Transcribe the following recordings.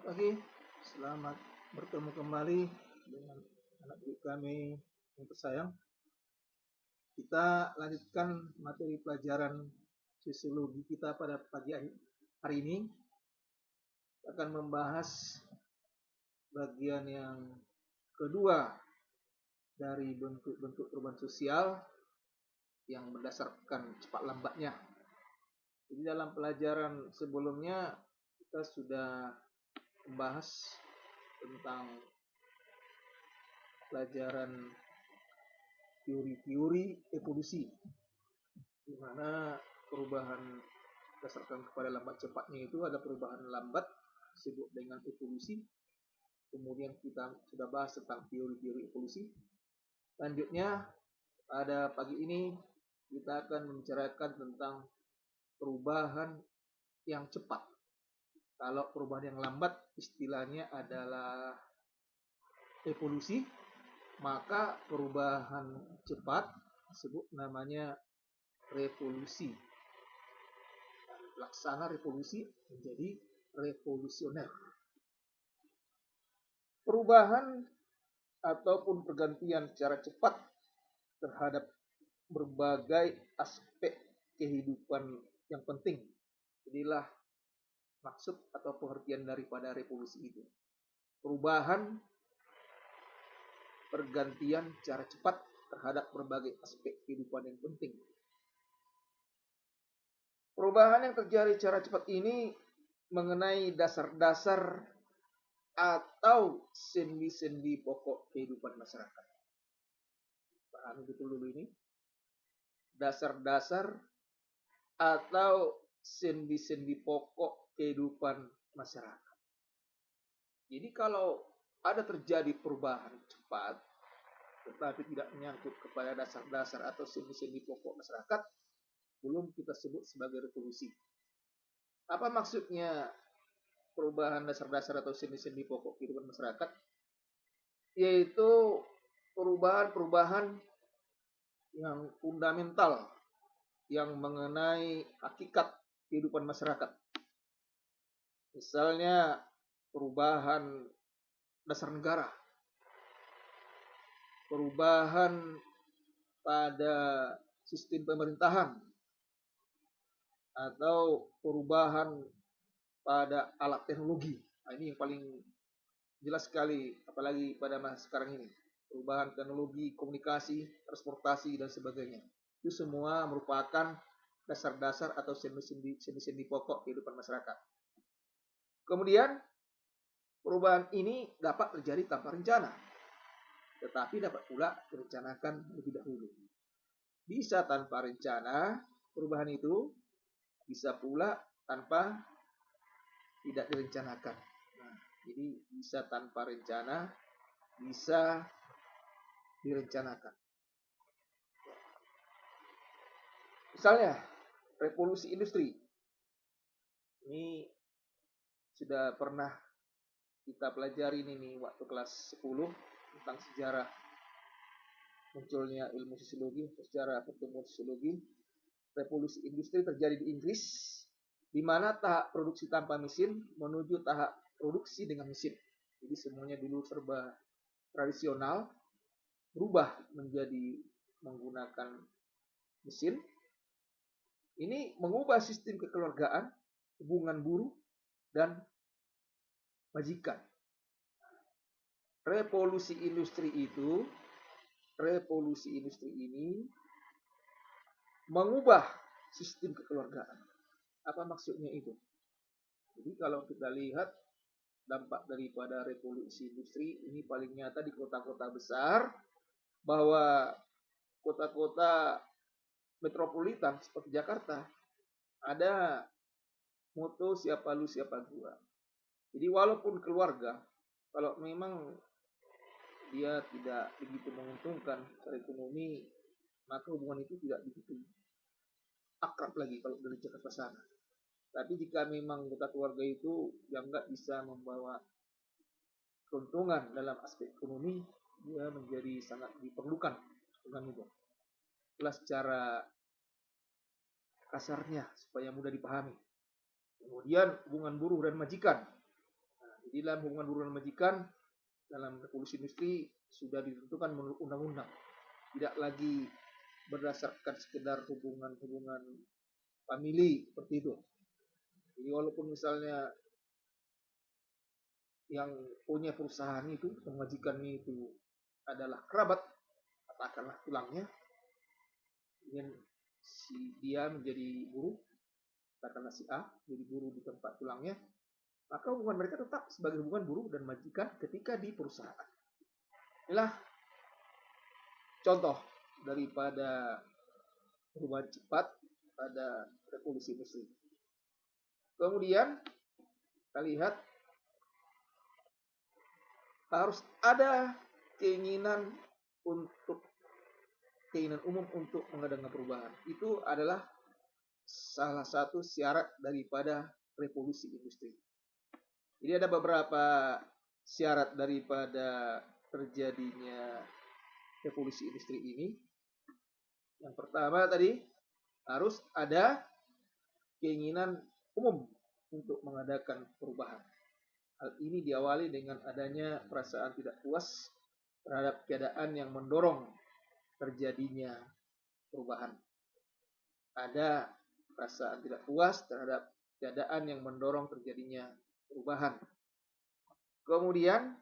Selamat pagi, selamat bertemu kembali dengan anak didik kami yang tersayang. Kita lanjutkan materi pelajaran sosiologi kita pada pagi hari ini. Kita akan membahas bagian yang kedua dari bentuk-bentuk perubahan sosial yang berdasarkan cepat lambatnya. Jadi dalam pelajaran sebelumnya kita sudah membahas tentang pelajaran teori-teori evolusi, di mana perubahan berdasarkan kepada lambat cepatnya itu ada perubahan lambat disebut dengan evolusi. Kemudian kita sudah bahas tentang teori-teori evolusi. Selanjutnya pada pagi ini kita akan membicarakan tentang perubahan yang cepat. Kalau perubahan yang lambat istilahnya adalah evolusi, maka perubahan cepat disebut namanya revolusi. Laksana revolusi menjadi revolusioner. Perubahan ataupun pergantian secara cepat terhadap berbagai aspek kehidupan yang penting. Inilah maksud atau pengertian daripada revolusi itu. Perubahan pergantian secara cepat terhadap berbagai aspek kehidupan yang penting. Perubahan yang terjadi secara cepat ini mengenai dasar-dasar atau sendi-sendi pokok kehidupan masyarakat. Pahami betul dulu ini. Dasar-dasar atau sendi-sendi pokok kehidupan masyarakat. Jadi kalau ada terjadi perubahan cepat, tetapi tidak menyangkut kepada dasar-dasar atau sendi-sendi pokok masyarakat, belum kita sebut sebagai revolusi. Apa maksudnya perubahan dasar-dasar atau sendi-sendi pokok kehidupan masyarakat? Yaitu perubahan-perubahan yang fundamental, yang mengenai hakikat kehidupan masyarakat. Misalnya perubahan dasar negara, perubahan pada sistem pemerintahan, atau perubahan pada alat teknologi. Nah, ini yang paling jelas sekali, apalagi pada masa sekarang ini. Perubahan teknologi, komunikasi, transportasi, dan sebagainya. Itu semua merupakan dasar-dasar atau sendi-sendi pokok kehidupan masyarakat. Kemudian, perubahan ini dapat terjadi tanpa rencana, tetapi dapat pula direncanakan lebih dahulu. Bisa tanpa rencana, perubahan itu bisa pula tanpa tidak direncanakan. Nah, jadi bisa tanpa rencana, bisa direncanakan. Misalnya, revolusi industri. Ini sudah pernah kita pelajari ini waktu kelas 10 tentang sejarah munculnya ilmu sosiologi, sejarah pertumbuhan sosiologi. Revolusi industri terjadi di Inggris, di mana tahap produksi tanpa mesin menuju tahap produksi dengan mesin. Jadi semuanya dulu serba tradisional, berubah menjadi menggunakan mesin. Ini mengubah sistem kekeluargaan, hubungan buruh, dan majikan. Revolusi industri ini mengubah sistem kekeluargaan. Apa maksudnya itu? Jadi kalau kita lihat dampak daripada revolusi industri ini paling nyata di kota-kota besar, bahwa kota-kota metropolitan seperti Jakarta ada moto siapa lu siapa gua. Jadi walaupun keluarga, kalau memang dia tidak begitu menguntungkan secara ekonomi, maka hubungan itu tidak begitu akrab lagi kalau dari Jakarta sana. Tapi jika memang anggota keluarga itu yang nggak bisa membawa keuntungan dalam aspek ekonomi, dia menjadi sangat diperlukan dengan itu. Itulah secara kasarnya supaya mudah dipahami. Kemudian hubungan buruh dan majikan. Nah, Jadi dalam hubungan buruh dan majikan dalam revolusi industri sudah ditentukan menurut undang-undang, tidak lagi berdasarkan sekedar hubungan-hubungan famili seperti itu. Jadi walaupun misalnya yang punya perusahaan itu, majikan itu adalah kerabat, katakanlah tulangnya, dengan si dia menjadi buruh, katakanlah si A jadi buruh di tempat tulangnya, maka hubungan mereka tetap sebagai hubungan buruh dan majikan ketika di perusahaan. Inilah contoh daripada perubahan cepat pada revolusi industri. Kemudian kita lihat harus ada keinginan umum untuk mengadakan perubahan. Itu adalah salah satu syarat daripada revolusi industri. Jadi ada beberapa syarat daripada terjadinya revolusi industri ini. Yang pertama tadi harus ada keinginan umum untuk mengadakan perubahan. Hal ini diawali dengan adanya perasaan tidak puas terhadap keadaan yang mendorong terjadinya perubahan. Ada perasaan tidak puas terhadap keadaan yang mendorong terjadinya perubahan. Kemudian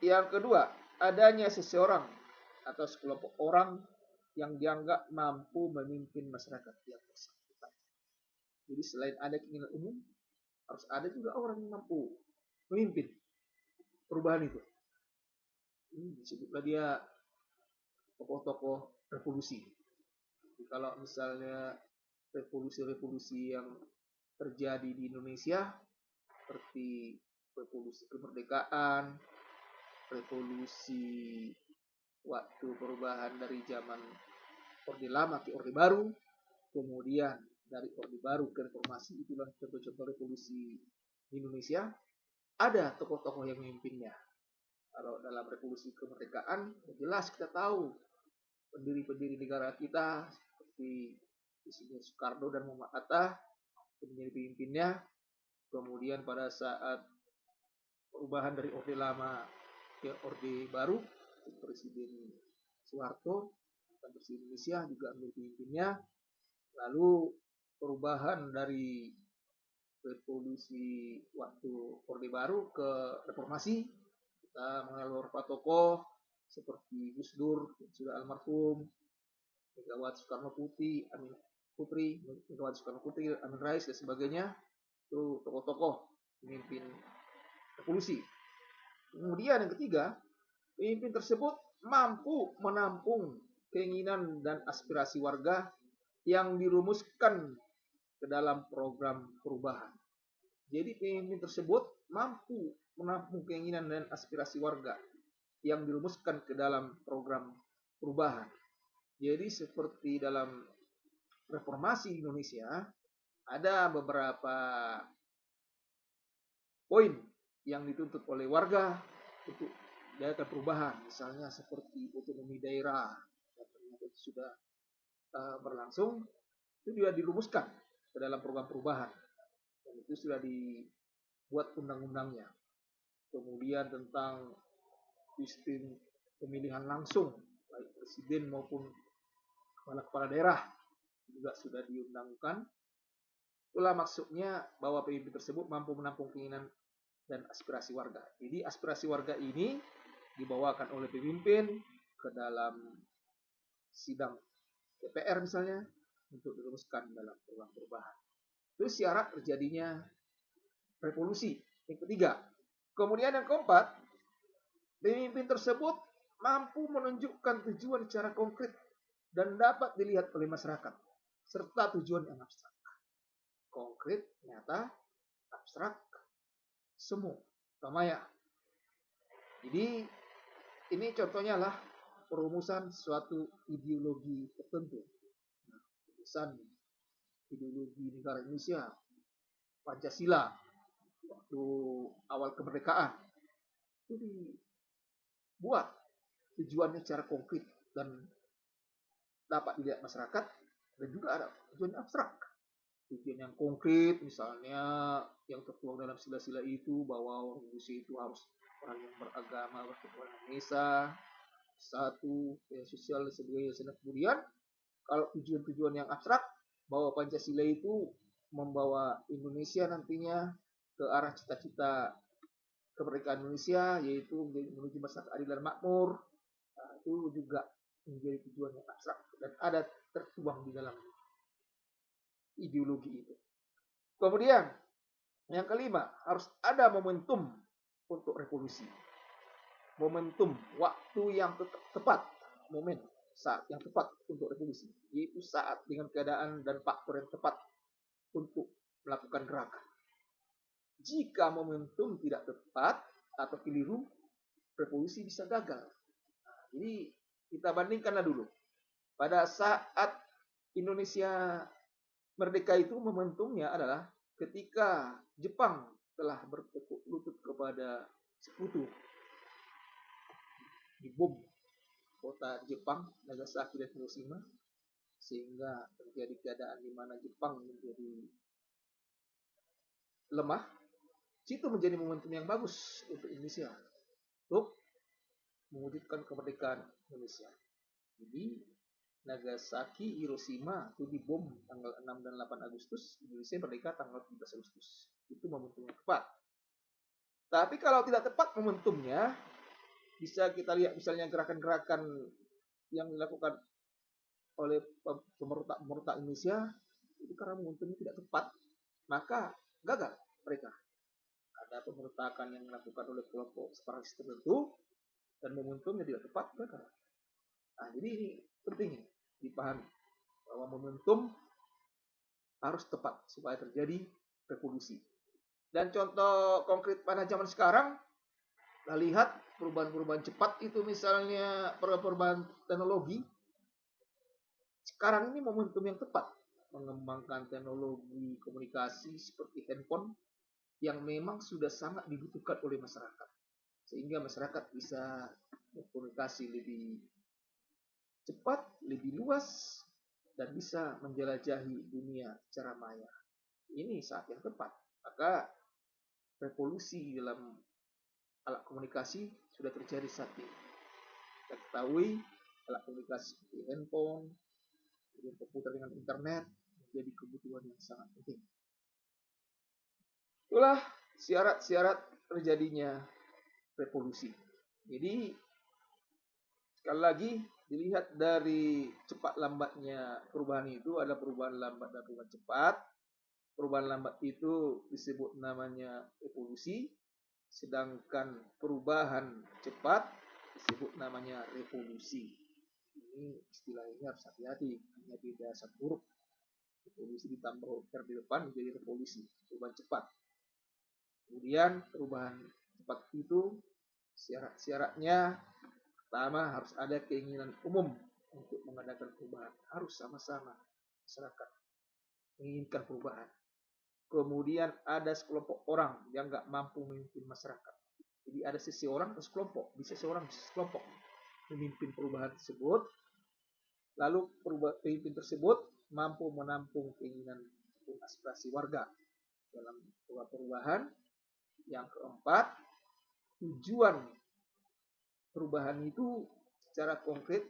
yang kedua, adanya seseorang atau sekelompok orang yang dianggap mampu memimpin masyarakat yang bersangkutan. Jadi selain ada keinginan umum, harus ada juga orang yang mampu memimpin perubahan itu. Disebutlah dia tokoh-tokoh revolusi. Jadi kalau misalnya revolusi-revolusi yang terjadi di Indonesia seperti revolusi kemerdekaan, revolusi waktu perubahan dari zaman Orde Lama ke Orde Baru, kemudian dari Orde Baru ke reformasi, itulah contoh-contoh revolusi di Indonesia. Ada tokoh-tokoh yang memimpinnya. Kalau dalam revolusi kemerdekaan, jelas kita tahu pendiri-pendiri negara kita seperti Insinyur Soekarno dan Muhammad Hatta menjadi pemimpinnya. Kemudian pada saat perubahan dari Orde Lama ke Orde Baru, Presiden Soeharto dan Presiden Indonesia juga menjadi pemimpinnya. Lalu perubahan dari revolusi waktu Orde Baru ke reformasi, kita mengenal beberapa tokoh seperti Gus Dur yang sudah almarhum, Megawati Soekarno Putri, Amin Rais dan sebagainya. Itu tokoh-tokoh pemimpin revolusi. Kemudian yang ketiga, pemimpin tersebut mampu menampung keinginan dan aspirasi warga yang dirumuskan ke dalam program perubahan. Jadi pemimpin tersebut mampu menampung keinginan dan aspirasi warga yang dirumuskan ke dalam program perubahan. Jadi seperti dalam reformasi Indonesia, ada beberapa poin yang dituntut oleh warga untuk diadakan perubahan, misalnya seperti otonomi daerah, yang ternyata sudah berlangsung, itu juga dirumuskan ke dalam program perubahan, dan itu sudah dibuat undang-undangnya. Kemudian tentang sistem pemilihan langsung, baik presiden maupun kepala daerah, juga sudah diundangkan. Itulah maksudnya bahwa pemimpin tersebut mampu menampung keinginan dan aspirasi warga. Jadi aspirasi warga ini dibawakan oleh pemimpin ke dalam sidang DPR misalnya untuk dirumuskan dalam program perubahan. Itu syarat terjadinya revolusi. Yang ketiga. Kemudian yang keempat, pemimpin tersebut mampu menunjukkan tujuan secara konkret dan dapat dilihat oleh masyarakat, serta tujuan yang abstrak. Konkret, nyata, abstrak, semu, ramaya. Jadi ini contohnya lah perumusan suatu ideologi tertentu. Perumusan ideologi negara Indonesia, Pancasila, waktu awal kemerdekaan, itu dibuat tujuannya secara konkret dan dapat dilihat masyarakat, dan juga ada tujuan abstrak. tujuan yang konkret, misalnya yang tertuang dalam sila-sila itu bahwa orang Indonesia itu harus orang yang beragama, berketuhanan Maha Esa, satu, ya, sosial dan sebagainya. Dan kemudian kalau tujuan-tujuan yang abstrak bahwa Pancasila itu membawa Indonesia nantinya ke arah cita-cita kemerdekaan Indonesia, yaitu menuju masyarakat adil dan makmur. Nah, itu juga menjadi tujuan yang abstrak dan ada tertuang di dalam ideologi itu. Kemudian yang kelima, harus ada momentum untuk revolusi. Momentum, waktu yang tepat, momen, saat yang tepat untuk revolusi, yaitu saat dengan keadaan dan faktor yang tepat untuk melakukan gerakan. Jika momentum tidak tepat atau keliru, revolusi bisa gagal. Jadi kita bandingkanlah dulu. Pada saat Indonesia merdeka itu momentumnya adalah ketika Jepang telah bertekuk lutut kepada sekutu, dibom kota Jepang, Nagasaki dan Hiroshima, sehingga terjadi keadaan di mana Jepang menjadi lemah. Itu menjadi momentum yang bagus untuk Indonesia untuk mewujudkan kemerdekaan Indonesia. Jadi Nagasaki, Hiroshima itu dibom tanggal 6 dan 8 Agustus, Indonesia merdeka tanggal 13 Agustus. Itu momentum yang tepat. Tapi kalau tidak tepat momentumnya, bisa kita lihat misalnya gerakan-gerakan yang dilakukan oleh pemerintah Indonesia, itu karena momentumnya tidak tepat, maka gagal mereka. Ada pemberontakan yang dilakukan oleh kelompok separatis tertentu, dan momentumnya tidak tepat, gagal. Nah, jadi ini penting dipahami bahwa momentum harus tepat supaya terjadi revolusi. Dan contoh konkret pada zaman sekarang, kita lihat perubahan-perubahan cepat itu, misalnya perubahan teknologi. Sekarang ini momentum yang tepat mengembangkan teknologi komunikasi seperti handphone yang memang sudah sangat dibutuhkan oleh masyarakat, sehingga masyarakat bisa berkomunikasi lebih cepat, lebih luas, dan bisa menjelajahi dunia secara maya. Ini saat yang tepat. Maka revolusi dalam alat komunikasi sudah terjadi saat ini. Kita ketahui alat komunikasi seperti handphone, kemudian komputer dengan internet menjadi kebutuhan yang sangat penting. Itulah syarat-syarat terjadinya revolusi. Jadi sekali lagi dilihat dari cepat lambatnya perubahan itu, ada perubahan lambat dan perubahan cepat. Perubahan lambat itu disebut namanya evolusi, sedangkan perubahan cepat disebut namanya revolusi. Ini istilahnya harus hati-hati, hanya beda satu huruf. Revolusi ditambah huruf R di depan menjadi revolusi, perubahan cepat. Kemudian perubahan cepat itu syarat-syaratnya, pertama harus ada keinginan umum untuk mengadakan perubahan, harus sama-sama masyarakat menginginkan perubahan. Kemudian ada sekelompok orang yang nggak mampu memimpin masyarakat. Jadi ada seseorang atau sekelompok, bisa seorang bisa sekelompok memimpin perubahan tersebut. Lalu pemimpin tersebut mampu menampung keinginan dan aspirasi warga dalam perubahan. Yang keempat, tujuan perubahan itu secara konkret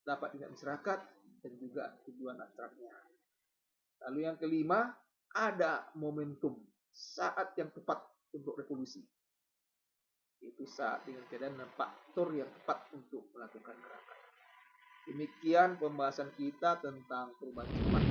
dapat dilihat masyarakat dan juga tujuan abstraknya. Lalu yang kelima, ada momentum, saat yang tepat untuk revolusi. Itu saat dengan keadaan dan faktor yang tepat untuk melakukan gerakan. Demikian pembahasan kita tentang perubahan cepat.